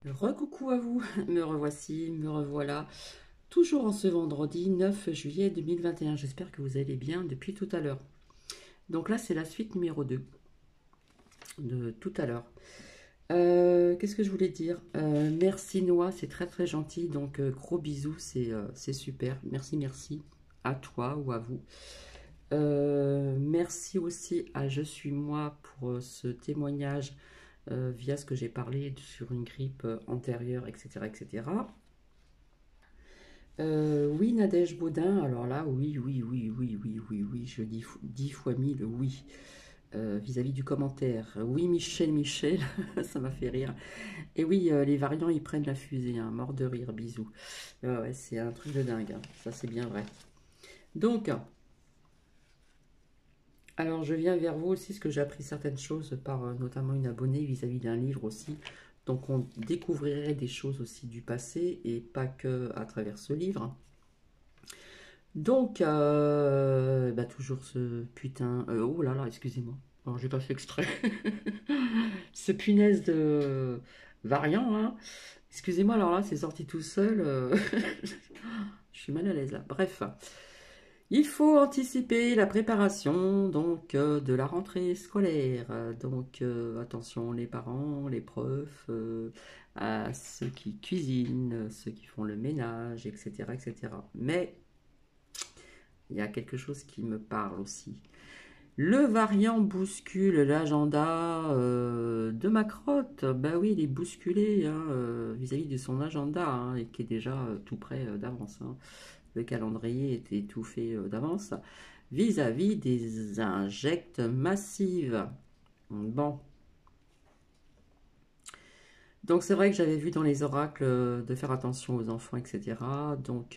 Recoucou à vous, me revoici, me revoilà, toujours en ce vendredi 9 juillet 2021. J'espère que vous allez bien depuis tout à l'heure. Donc là, c'est la suite numéro 2 de tout à l'heure. Qu'est-ce que je voulais dire? Merci Noah, c'est très très gentil. Donc gros bisous, c'est super. Merci, merci à toi ou à vous. Merci aussi à Je suis moi pour ce témoignage via ce que j'ai parlé sur une grippe antérieure, etc., etc. Oui, Nadège Baudin, alors là, oui, oui, oui, oui, oui, oui, oui, je dis 10 fois 1000, oui. Vis-à-vis du commentaire. Oui, Michel, Michel, ça m'a fait rire. Et oui, les variants, ils prennent la fusée, hein, mort de rire, bisous. Ouais, c'est un truc de dingue, hein, ça c'est bien vrai. Donc, alors je viens vers vous aussi, parce que j'ai appris certaines choses par notamment une abonnée vis-à-vis d'un livre aussi. Donc on découvrirait des choses aussi du passé, et pas que à travers ce livre. Donc, bah toujours ce putain... oh là là, excusez-moi. Alors, j'ai pas fait exprès. Ce punaise de variant, hein. Excusez-moi, alors là, c'est sorti tout seul. Je suis mal à l'aise là. Bref, il faut anticiper la préparation donc de la rentrée scolaire. Donc, attention les parents, les profs, à ceux qui cuisinent, ceux qui font le ménage, etc., etc. Mais il y a quelque chose qui me parle aussi. Le variant bouscule l'agenda de ma crotte. Ben oui, il est bousculé hein, vis-à-vis de son agenda, hein, et qui est déjà tout prêt d'avance, hein. Le calendrier était tout fait d'avance. Vis-à-vis des injectes massives. Bon. Donc c'est vrai que j'avais vu dans les oracles de faire attention aux enfants, etc. Donc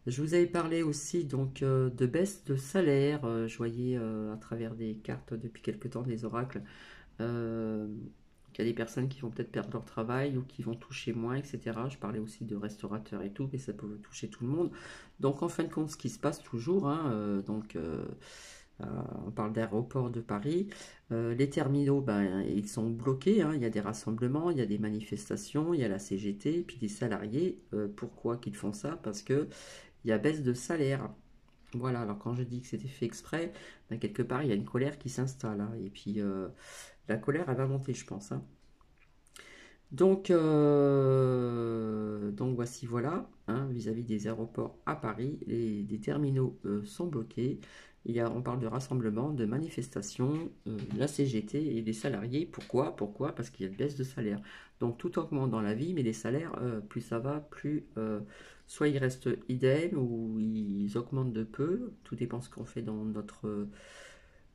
je vous avais parlé aussi donc de baisse de salaire. Je voyais à travers des cartes depuis quelque temps des oracles euh, qu'il y a des personnes qui vont peut-être perdre leur travail ou qui vont toucher moins, etc. Je parlais aussi de restaurateurs et tout, mais ça peut toucher tout le monde. Donc en fin de compte, ce qui se passe toujours, hein, euh, on parle d'aéroport de Paris. Les terminaux, ben, ils sont bloqués, hein. Il y a des rassemblements, il y a des manifestations, il y a la CGT, puis des salariés. Pourquoi qu'ils font ça? Parce que il y a baisse de salaire. Voilà, alors quand je dis que c'était fait exprès, ben, quelque part, il y a une colère qui s'installe, hein. Et puis, la colère, elle va monter, je pense, hein. Donc voici, voilà, hein, vis-à-vis des aéroports à Paris, des terminaux sont bloqués. On parle de rassemblement, de manifestations, la CGT et des salariés. Pourquoi? Pourquoi? Parce qu'il y a une baisse de salaire. Donc tout augmente dans la vie, mais les salaires, plus ça va, plus soit ils restent idem ou ils augmentent de peu. Tout dépend ce qu'on fait dans notre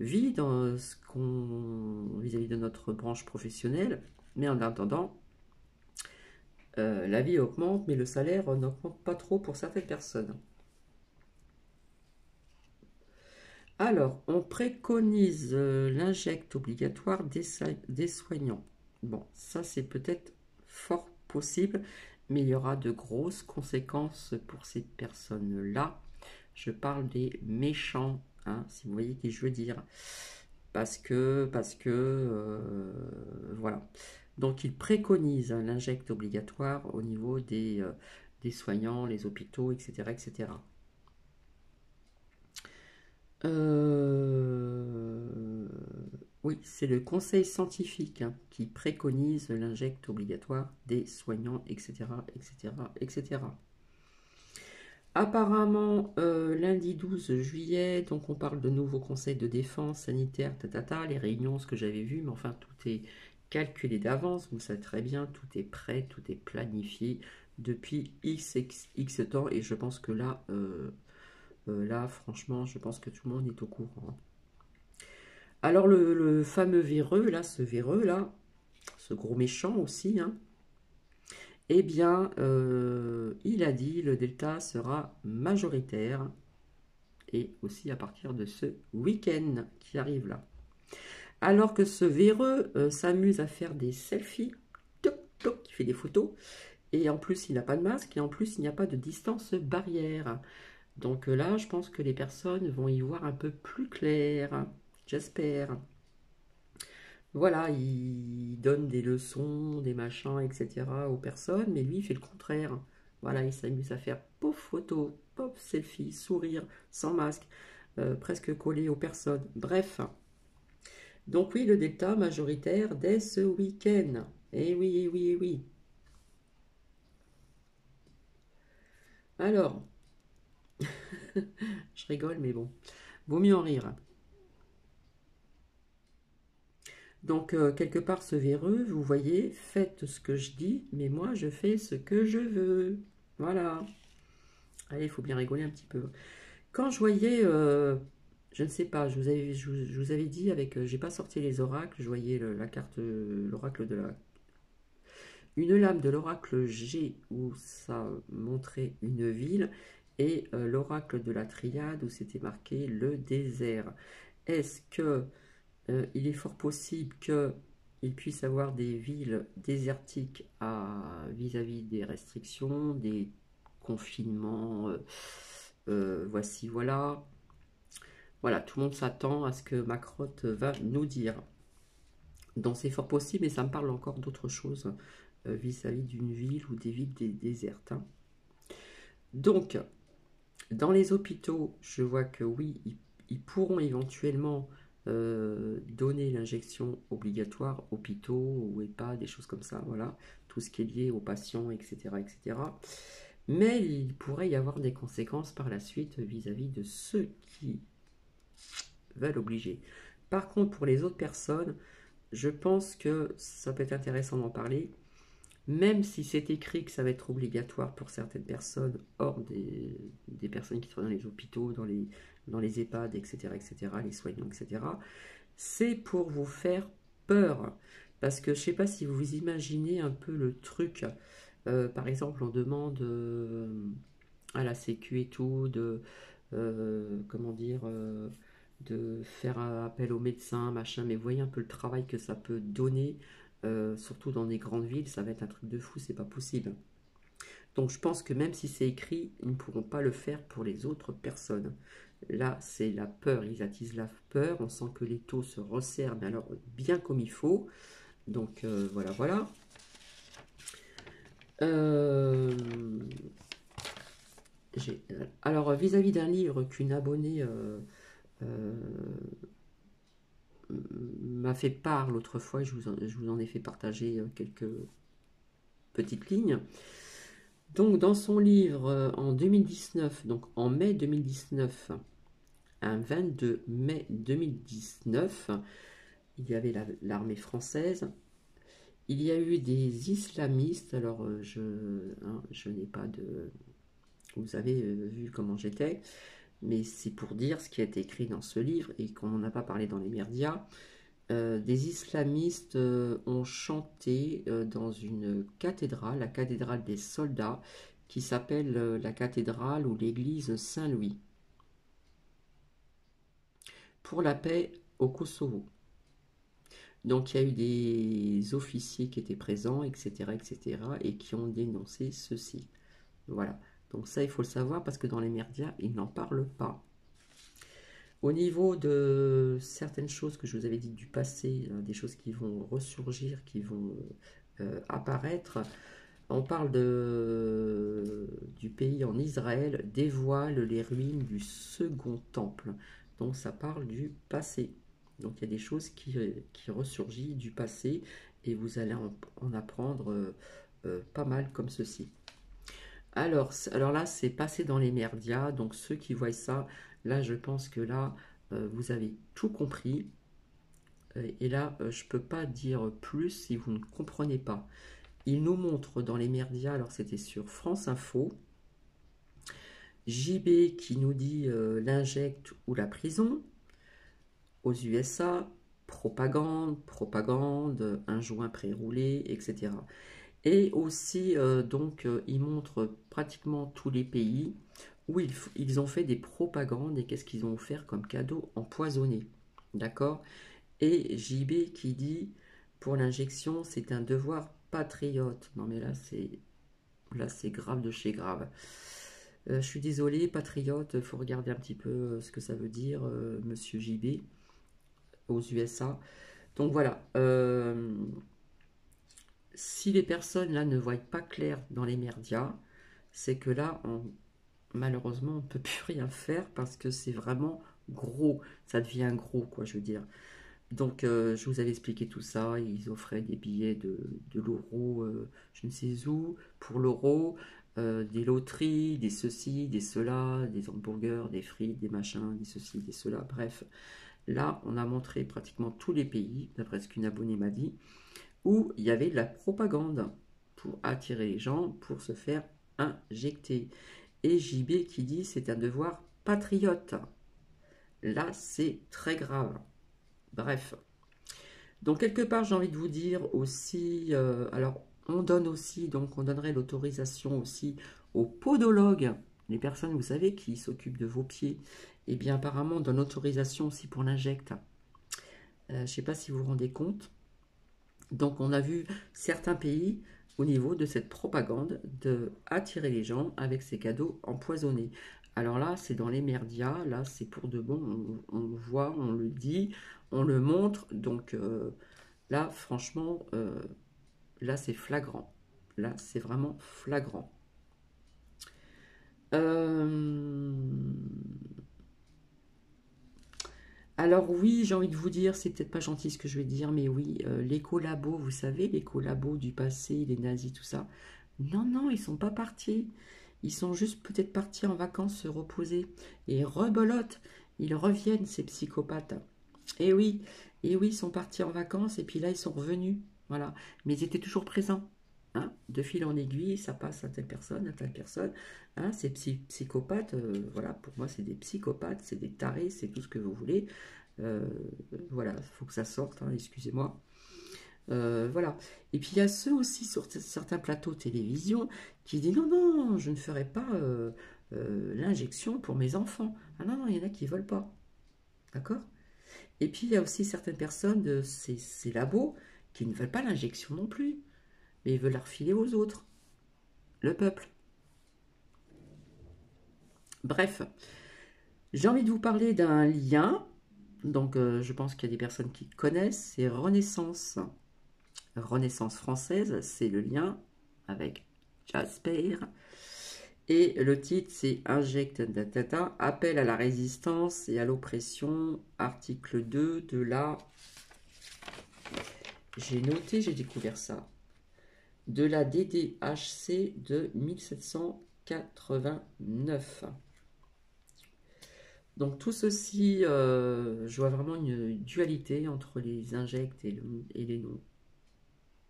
vie, dans ce qu'on vis-à-vis de notre branche professionnelle. Mais en attendant, la vie augmente, mais le salaire n'augmente pas trop pour certaines personnes. Alors, on préconise l'injecte obligatoire des soignants. Bon, ça c'est peut-être fort possible, mais il y aura de grosses conséquences pour ces personnes-là. Je parle des méchants, hein, si vous voyez qui je veux dire. Voilà. Donc il préconise l'injecte obligatoire au niveau des soignants, les hôpitaux, etc. etc. Euh, oui, c'est le conseil scientifique hein, qui préconise l'injecte obligatoire des soignants, etc. etc. etc. Apparemment, lundi 12 juillet, donc on parle de nouveaux conseils de défense sanitaire, tatata, les réunions, ce que j'avais vu, mais enfin tout est calculé d'avance, vous le savez très bien, tout est prêt, tout est planifié depuis X temps, et je pense que là, franchement, je pense que tout le monde est au courant. Alors le fameux véreux, là, ce gros méchant aussi, hein, eh bien, il a dit le delta sera majoritaire et aussi à partir de ce week-end qui arrive là. Alors que ce véreux s'amuse à faire des selfies, toc toc, il fait des photos, et en plus il n'a pas de masque, et en plus il n'y a pas de distance barrière. Donc là, je pense que les personnes vont y voir un peu plus clair, j'espère. Voilà, il donne des leçons, des machins, etc. aux personnes, mais lui, il fait le contraire. Voilà, il s'amuse à faire pof photo, pop selfie, sourire, sans masque, presque collé aux personnes. Bref. Donc oui, le delta majoritaire dès ce week-end. Eh oui, eh oui, eh oui. Alors, je rigole, mais bon, vaut mieux en rire. Donc, quelque part, ce véreux, vous voyez, faites ce que je dis, mais moi, je fais ce que je veux. Voilà. Allez, il faut bien rigoler un petit peu. Quand je voyais, je ne sais pas, je vous avais dit avec, j'ai pas sorti les oracles, je voyais la carte, l'oracle de la, une lame de l'oracle G où ça montrait une ville et l'oracle de la triade où c'était marqué le désert. Est-ce que il est fort possible qu'il puisse avoir des villes désertiques vis-à-vis des restrictions, des confinements, voici, voilà. Voilà, tout le monde s'attend à ce que Macron va nous dire. Donc c'est fort possible, et ça me parle encore d'autre chose vis-à-vis d'une ville ou des villes désertes, hein. Donc, dans les hôpitaux, je vois que oui, ils pourront éventuellement donner l'injection obligatoire, hôpitaux ou EHPAD, des choses comme ça, voilà, tout ce qui est lié aux patients, etc., etc. Mais il pourrait y avoir des conséquences par la suite vis-à-vis de ceux qui veulent obliger. Par contre, pour les autres personnes, je pense que ça peut être intéressant d'en parler, même si c'est écrit que ça va être obligatoire pour certaines personnes, hors des personnes qui travaillent dans les hôpitaux, dans les EHPAD, etc., etc., les soignants, etc., c'est pour vous faire peur. Parce que je ne sais pas si vous vous imaginez un peu le truc. Par exemple, on demande à la Sécu et tout comment dire, de faire un appel aux médecins, machin, mais vous voyez un peu le travail que ça peut donner, surtout dans des grandes villes, ça va être un truc de fou, c'est pas possible. Donc je pense que même si c'est écrit, ils ne pourront pas le faire pour les autres personnes. Là, c'est la peur, ils attisent la peur, on sent que les taux se resserrent, mais alors bien comme il faut. Donc voilà, voilà. Euh, alors vis-à-vis d'un livre qu'une abonnée euh, m'a fait part l'autre fois, je vous en ai fait partager quelques petites lignes. Donc dans son livre en 2019, donc en mai 2019, un 22 mai 2019, il y avait l'armée française. Il y a eu des islamistes, alors je n'ai pas de... Vous avez vu comment j'étais, mais c'est pour dire ce qui a été écrit dans ce livre et qu'on n'en a pas parlé dans les médias. Des islamistes ont chanté dans une cathédrale, la cathédrale des soldats, qui s'appelle la cathédrale ou l'église Saint-Louis, pour la paix au Kosovo. Donc il y a eu des officiers qui étaient présents, etc., etc., et qui ont dénoncé ceci. Voilà. Donc ça, il faut le savoir parce que dans les médias, ils n'en parlent pas. Au niveau de certaines choses que je vous avais dites du passé, des choses qui vont ressurgir, qui vont apparaître, on parle du pays en Israël, dévoile les ruines du second temple. Donc ça parle du passé. Donc il y a des choses qui ressurgissent du passé et vous allez en apprendre pas mal comme ceci. Alors là, c'est passé dans les médias, donc ceux qui voient ça, là, je pense que là, vous avez tout compris. Et là, je ne peux pas dire plus si vous ne comprenez pas. Il nous montre dans les médias, alors c'était sur France Info, JB qui nous dit l'injecte ou la prison. Aux USA, propagande, propagande, un joint pré-roulé, etc. Et aussi, il montre pratiquement tous les pays où ils ont fait des propagandes et qu'est-ce qu'ils ont offert comme cadeau empoisonné. D'accord? Et JB qui dit, pour l'injection, c'est un devoir patriote. Non mais là c'est grave de chez grave. Je suis désolé, patriote, il faut regarder un petit peu ce que ça veut dire, monsieur JB, aux USA. Donc voilà, si les personnes là ne voient pas clair dans les merdias, c'est que là, malheureusement, on ne peut plus rien faire parce que c'est vraiment gros. Ça devient gros, quoi, je veux dire. Donc, je vous avais expliqué tout ça. Ils offraient des billets de l'euro, je ne sais où, pour l'euro, des loteries, des ceci, des cela, des hamburgers, des frites, des machins, des ceci, des cela. Bref, là, on a montré pratiquement tous les pays, d'après ce qu'une abonnée m'a dit, où il y avait de la propagande pour attirer les gens, pour se faire injecter. Et JB qui dit c'est un devoir patriote. Là, c'est très grave. Bref. Donc, quelque part, j'ai envie de vous dire aussi, alors, on donne aussi, donc, on donnerait l'autorisation aussi aux podologues, les personnes, vous savez, qui s'occupent de vos pieds. Et bien, apparemment, on donne l'autorisation aussi pour l'injecte. Je ne sais pas si vous vous rendez compte. Donc, on a vu certains pays au niveau de cette propagande de attirer les gens avec ces cadeaux empoisonnés. Alors là, c'est dans les merdias, là, c'est pour de bon, on le voit, on le dit, on le montre. Donc là, franchement, là, c'est flagrant. Là, c'est vraiment flagrant. Alors oui, j'ai envie de vous dire, c'est peut-être pas gentil ce que je vais dire, mais oui, les collabos, vous savez, les collabos du passé, les nazis, tout ça. Non, non, ils sont pas partis. Ils sont juste peut-être partis en vacances se reposer. Et rebelote, ils reviennent, ces psychopathes. Et oui, ils sont partis en vacances et puis là, ils sont revenus. Voilà. Mais ils étaient toujours présents. Hein. De fil en aiguille, ça passe à telle personne, à telle personne. Hein. Ces psychopathes, voilà, pour moi, c'est des psychopathes, c'est des tarés, c'est tout ce que vous voulez. Voilà, il faut que ça sorte, hein, excusez-moi. Voilà. Et puis il y a ceux aussi sur certains plateaux de télévision qui disent non, non, je ne ferai pas l'injection pour mes enfants. Ah non, non, il y en a qui ne veulent pas. D'accord? Et puis il y a aussi certaines personnes de ces labos qui ne veulent pas l'injection non plus, mais ils veulent la refiler aux autres, le peuple. Bref, j'ai envie de vous parler d'un lien. Donc je pense qu'il y a des personnes qui connaissent, c'est Renaissance. Renaissance française, c'est le lien avec Jasper. Et le titre, c'est Injecte Data, appel à la résistance et à l'oppression, article 2 de la... J'ai noté, j'ai découvert ça. De la DDHC de 1789. Donc tout ceci, je vois vraiment une dualité entre les injectes et les non.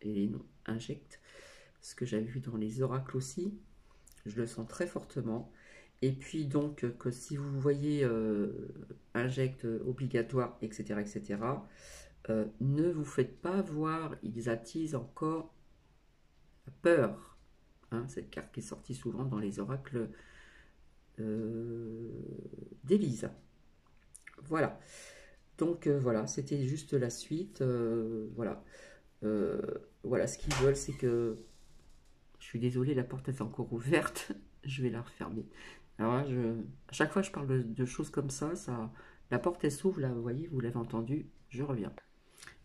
Et les non injectes. Ce que j'avais vu dans les oracles aussi. Je le sens très fortement. Et puis donc que si vous voyez injecte obligatoire, etc., etc., ne vous faites pas voir, ils attisent encore la peur. Hein, cette carte qui est sortie souvent dans les oracles d'Élise. Voilà. Donc voilà, c'était juste la suite. Voilà. Voilà, ce qu'ils veulent, c'est que... Je suis désolée, la porte est encore ouverte. Je vais la refermer. Alors là, à chaque fois que je parle de choses comme ça, la porte elle s'ouvre, là, vous voyez, vous l'avez entendu, je reviens.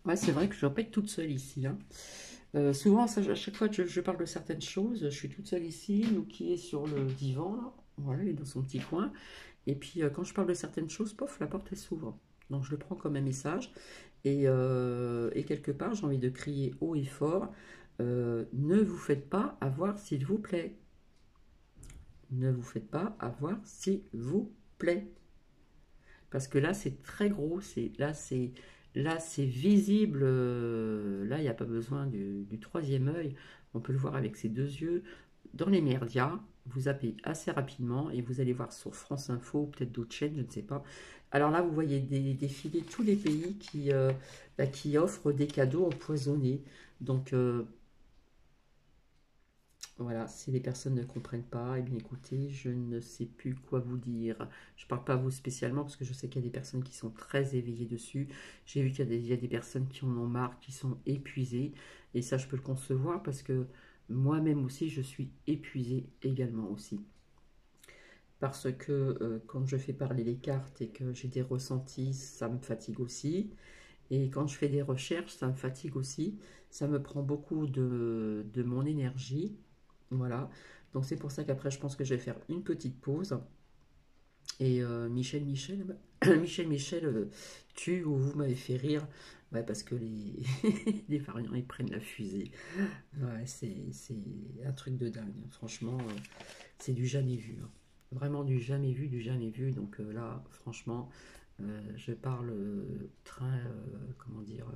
Ouais, c'est vrai que je ne dois pas être toute seule ici. Hein. Souvent, à chaque fois que je parle de certaines choses, je suis toute seule ici, nous qui est sur le divan, là. Voilà, il est dans son petit coin. Et puis, quand je parle de certaines choses, pof, la porte elle s'ouvre. Donc, je le prends comme un message. Et quelque part, j'ai envie de crier haut et fort, ne vous faites pas avoir, s'il vous plaît. Ne vous faites pas avoir, s'il vous plaît. Parce que là, c'est très gros. Là, c'est visible. Là, il n'y a pas besoin du troisième œil. On peut le voir avec ses deux yeux. Dans les merdias, vous appelez assez rapidement et vous allez voir sur France Info ou peut-être d'autres chaînes, je ne sais pas. Alors là, vous voyez défiler tous les pays qui offrent des cadeaux empoisonnés. Donc, voilà, si les personnes ne comprennent pas, eh bien écoutez, je ne sais plus quoi vous dire. Je ne parle pas à vous spécialement parce que je sais qu'il y a des personnes qui sont très éveillées dessus. J'ai vu qu'il y a des personnes qui en ont marre, qui sont épuisées. Et ça, je peux le concevoir parce que moi-même aussi, je suis épuisée également aussi. Parce que quand je fais parler les cartes et que j'ai des ressentis, ça me fatigue aussi. Et quand je fais des recherches, ça me fatigue aussi. Ça me prend beaucoup de mon énergie. Voilà. Donc c'est pour ça qu'après, je pense que je vais faire une petite pause. Et Michel, tu ou vous m'avez fait rire. Ouais, parce que les variants, ils prennent la fusée. Ouais, c'est un truc de dingue. Franchement, c'est du jamais vu. Hein. Vraiment du jamais vu, du jamais vu. Donc là, franchement, je parle train, comment dire,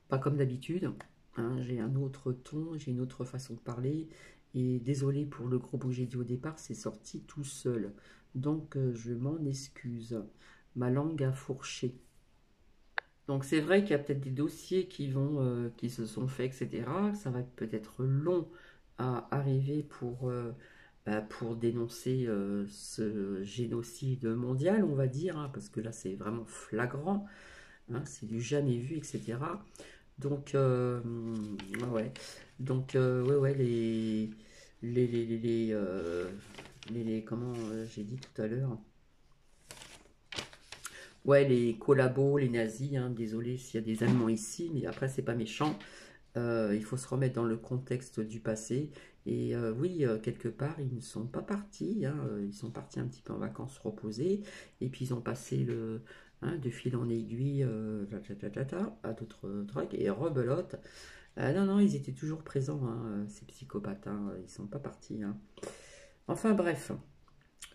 pas comme d'habitude. Hein, j'ai un autre ton, j'ai une autre façon de parler. Et désolé pour le gros bruit que j'ai dit au départ, c'est sorti tout seul. Donc je m'en excuse. Ma langue a fourché. Donc c'est vrai qu'il y a peut-être des dossiers qui se sont faits, etc. Ça va peut-être long à arriver pour dénoncer ce génocide mondial, on va dire, hein, parce que là c'est vraiment flagrant, hein, c'est du jamais vu, etc. Donc ouais, donc ouais, ouais, comment j'ai dit tout à l'heure. Ouais, les collabos, les nazis, hein, désolé s'il y a des Allemands ici, mais après, c'est pas méchant. Il faut se remettre dans le contexte du passé. Et oui, quelque part, ils ne sont pas partis. Hein, ils sont partis un petit peu en vacances se reposer. Et puis, ils ont passé de fil en aiguille à d'autres trucs. Et rebelote. Non, non, ils étaient toujours présents, hein, ces psychopathes. Hein, ils ne sont pas partis. Hein. Enfin, bref.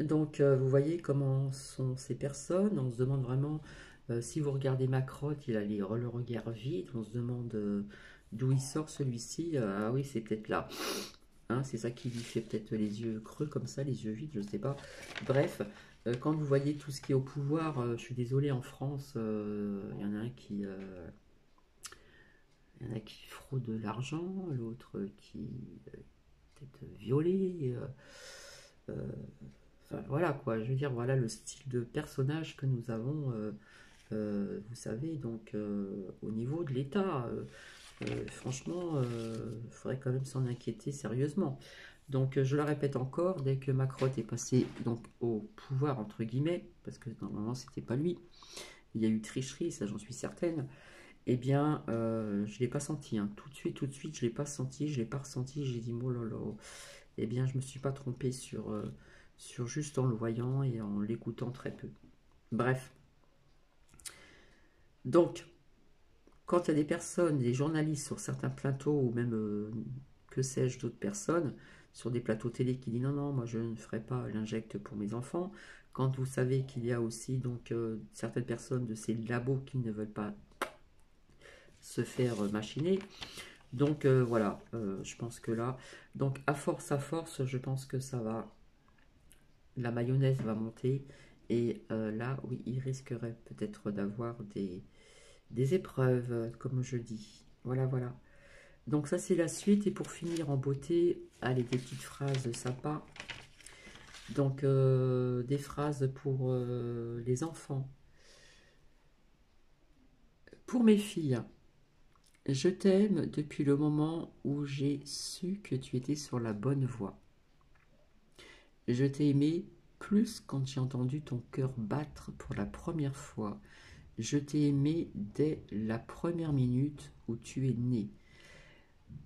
Donc, vous voyez comment sont ces personnes. On se demande vraiment, si vous regardez Macron, il a le regard vide. On se demande d'où il sort celui-ci. Ah oui, c'est peut-être là. Hein, c'est ça qui lui fait peut-être les yeux creux comme ça, les yeux vides, je ne sais pas. Bref, quand vous voyez tout ce qui est au pouvoir, je suis désolé, en France, il y en a un il y en a qui fraude de l'argent, l'autre qui peut-être violé. Euh, Enfin, voilà quoi, je veux dire, voilà le style de personnage que nous avons, vous savez, donc au niveau de l'État. Franchement, il faudrait quand même s'en inquiéter sérieusement. Donc je le répète encore, dès que Macron est passé donc, au pouvoir, entre guillemets, parce que normalement c'était pas lui, il y a eu tricherie, ça j'en suis certaine, eh bien je ne l'ai pas senti. Hein. Tout de suite, je ne l'ai pas senti, je ne l'ai pas ressenti, j'ai dit, oh là là, eh bien, je ne me suis pas trompé sur juste en le voyant et en l'écoutant très peu. Bref. Donc, quand il y a des personnes, des journalistes sur certains plateaux, ou même, que sais-je, d'autres personnes, sur des plateaux télé qui disent non, non, moi je ne ferai pas l'injecte pour mes enfants, quand vous savez qu'il y a aussi donc certaines personnes de ces labos qui ne veulent pas se faire machiner, donc voilà, je pense que là, donc à force, je pense que ça va, la mayonnaise va monter et là, oui, il risquerait peut-être d'avoir des épreuves, comme je dis. Voilà, voilà. Donc ça, c'est la suite. Et pour finir en beauté, allez, des petites phrases sympas. Donc, des phrases pour les enfants. Pour mes filles, je t'aime depuis le moment où j'ai su que tu étais sur la bonne voie. Je t'ai aimé plus quand j'ai entendu ton cœur battre pour la première fois. Je t'ai aimé dès la première minute où tu es né.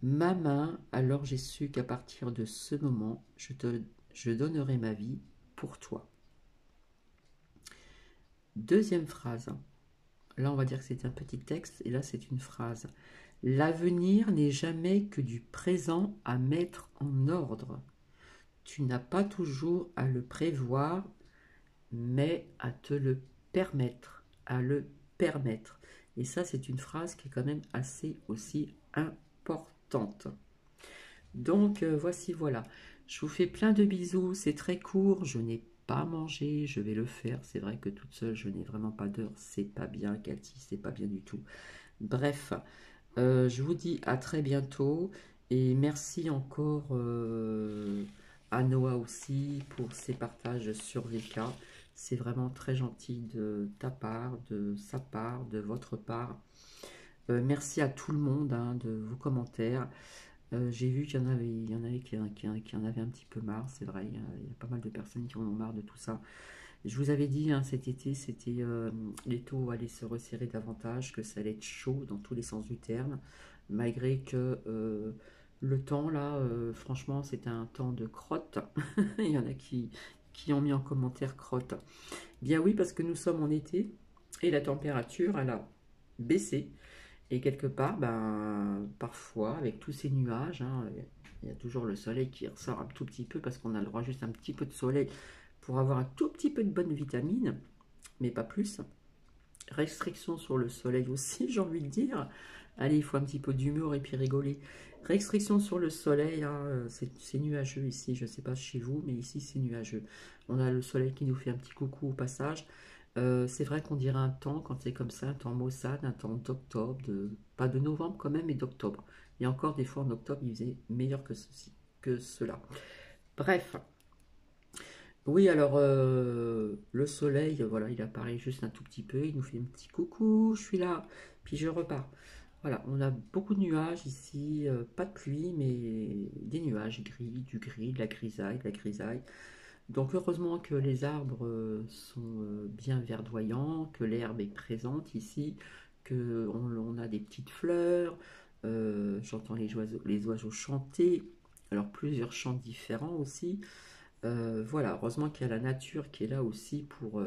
Ma main, alors j'ai su qu'à partir de ce moment, je donnerai ma vie pour toi. Deuxième phrase. Là, on va dire que c'est un petit texte, et là, c'est une phrase. L'avenir n'est jamais que du présent à mettre en ordre. Tu n'as pas toujours à le prévoir, mais à te le permettre, à le permettre. Et ça, c'est une phrase qui est quand même assez aussi importante. Donc, voici, voilà. Je vous fais plein de bisous, c'est très court, je n'ai pas mangé, je vais le faire. C'est vrai que toute seule, je n'ai vraiment pas d'heure, c'est pas bien, Cathy, c'est pas bien du tout. Bref, je vous dis à très bientôt et merci encore à Noah aussi pour ses partages sur les cas. C'est vraiment très gentil de ta part, de sa part, de votre part. Merci à tout le monde hein, de vos commentaires. J'ai vu qu'il y en avait qui en avaient un petit peu marre, c'est vrai, il y a pas mal de personnes qui en ont marre de tout ça. Je vous avais dit, hein, cet été, c'était les taux allaient se resserrer davantage, que ça allait être chaud dans tous les sens du terme, malgré que le temps, là, franchement, c'était un temps de crotte. Il y en a qui ont mis en commentaire crotte. Bien oui, parce que nous sommes en été et la température, elle a baissé. Et quelque part, ben, parfois, avec tous ces nuages, hein, il y a toujours le soleil qui ressort un tout petit peu parce qu'on a le droit juste un petit peu de soleil pour avoir un tout petit peu de bonnes vitamines, mais pas plus. Restriction sur le soleil aussi, j'ai envie de dire. Allez, il faut un petit peu d'humour et puis rigoler. Restriction sur le soleil, hein, c'est nuageux ici, je ne sais pas chez vous, mais ici c'est nuageux. On a le soleil qui nous fait un petit coucou au passage. C'est vrai qu'on dirait un temps, quand c'est comme ça, un temps maussade, un temps d'octobre, pas de novembre quand même, mais d'octobre. Et encore des fois en octobre, il faisait meilleur que cela. Bref, oui, alors le soleil, voilà, il apparaît juste un tout petit peu, il nous fait un petit coucou, je suis là, puis je repars. Voilà, on a beaucoup de nuages ici, pas de pluie, mais des nuages gris, du gris, de la grisaille. Donc heureusement que les arbres sont bien verdoyants, que l'herbe est présente ici, que on a des petites fleurs, j'entends les oiseaux chanter, alors plusieurs chants différents aussi. Voilà, heureusement qu'il y a la nature qui est là aussi pour...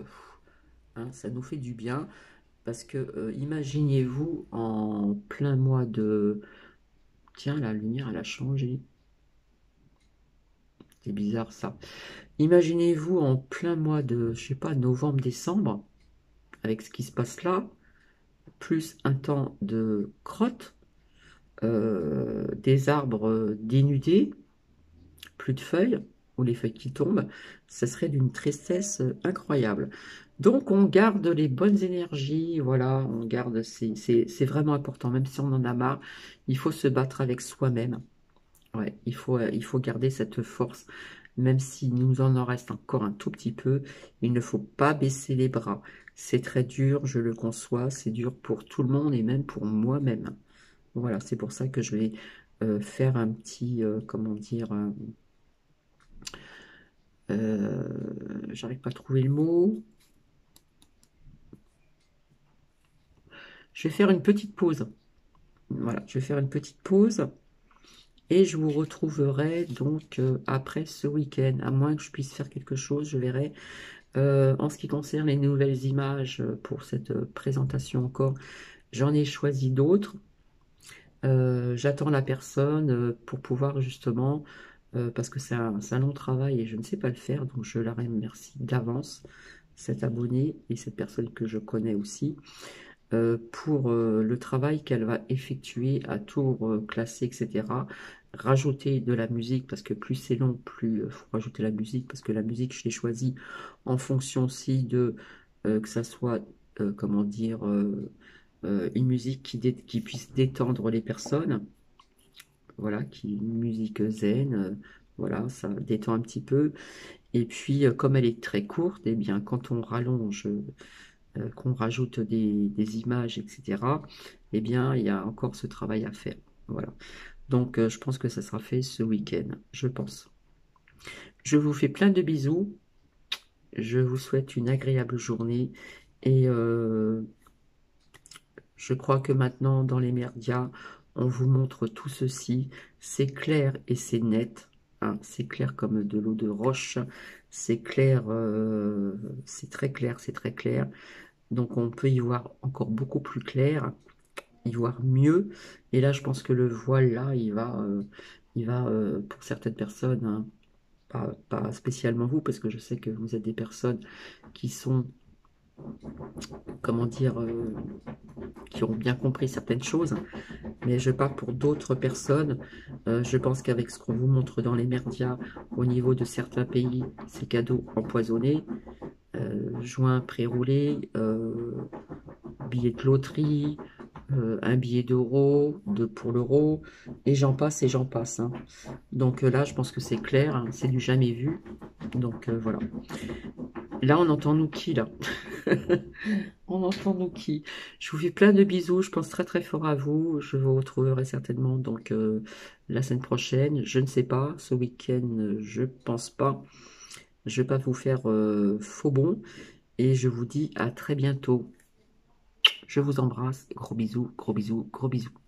hein, ça nous fait du bien, parce que imaginez-vous en plein mois de... Tiens, la lumière, elle a changé. C'est bizarre ça. Imaginez-vous en plein mois de, je sais pas, novembre, décembre, avec ce qui se passe là, plus un temps de crotte, des arbres dénudés, plus de feuilles, ou les feuilles qui tombent, ça serait d'une tristesse incroyable. Donc on garde les bonnes énergies, voilà, on garde, c'est vraiment important, même si on en a marre, il faut se battre avec soi-même. Ouais, il faut garder cette force, même si nous en reste encore un tout petit peu, il ne faut pas baisser les bras. C'est très dur, je le conçois, c'est dur pour tout le monde et même pour moi-même. Voilà, c'est pour ça que je vais faire un petit, comment dire, j'arrive pas à trouver le mot. Je vais faire une petite pause. Voilà, je vais faire une petite pause. Et je vous retrouverai donc après ce week-end, à moins que je puisse faire quelque chose, je verrai. En ce qui concerne les nouvelles images pour cette présentation encore, j'en ai choisi d'autres. J'attends la personne pour pouvoir justement, parce que c'est un long travail et je ne sais pas le faire, donc je la remercie d'avance, cet abonné et cette personne que je connais aussi, pour le travail qu'elle va effectuer à tour classé, etc. Rajouter de la musique, parce que plus c'est long, plus il faut rajouter la musique, parce que la musique, je l'ai choisie en fonction aussi de que ça soit, comment dire, une musique qui puisse détendre les personnes, voilà, une musique zen, voilà, ça détend un petit peu. Et puis, comme elle est très courte, et bien, quand on rallonge, qu'on rajoute des images, etc., eh bien, il y a encore ce travail à faire. Voilà. Donc, je pense que ça sera fait ce week-end, je pense. Je vous fais plein de bisous. Je vous souhaite une agréable journée. Et je crois que maintenant, dans les médias, on vous montre tout ceci. C'est clair et c'est net. Hein, c'est clair comme de l'eau de roche. C'est clair, c'est très clair, c'est très clair. Donc, on peut y voir encore beaucoup plus clair, y voir mieux. Et là, je pense que le voile, là, il va pour certaines personnes, hein, pas spécialement vous, parce que je sais que vous êtes des personnes qui sont, comment dire, qui ont bien compris certaines choses, mais je parle pour d'autres personnes. Je pense qu'avec ce qu'on vous montre dans les médias, au niveau de certains pays, ces cadeaux empoisonnés, joints pré-roulés, billets de loterie, un billet d'euro, pour l'euro, et j'en passe et j'en passe. Hein. Donc là, je pense que c'est clair, hein, c'est du jamais vu. Donc voilà. Là, on entend nous qui, là? On entend nous qui? Je vous fais plein de bisous, je pense très très fort à vous. Je vous retrouverai certainement donc la semaine prochaine. Je ne sais pas, ce week-end, je pense pas. Je ne vais pas vous faire faux bon. Et je vous dis à très bientôt. Je vous embrasse. Gros bisous, gros bisous, gros bisous.